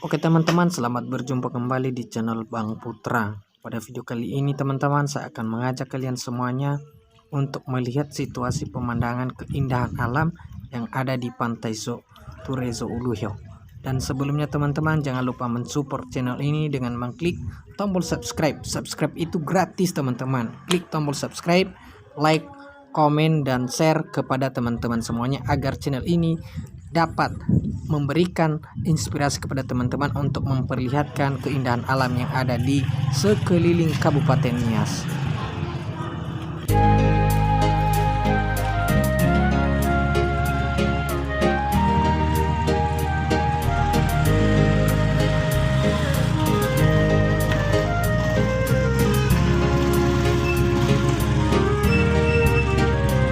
Oke teman-teman, selamat berjumpa kembali di channel Bang Putra. Pada video kali ini teman-teman, saya akan mengajak kalian semuanya untuk melihat situasi pemandangan keindahan alam yang ada di Pantai Turezo Uluweo. Dan sebelumnya teman-teman, jangan lupa mensupport channel ini dengan mengklik tombol subscribe. Subscribe itu gratis teman-teman. Klik tombol subscribe, like, komen, dan share kepada teman-teman semuanya agar channel ini dapat memberikan inspirasi kepada teman-teman untuk memperlihatkan keindahan alam yang ada di sekeliling Kabupaten Nias.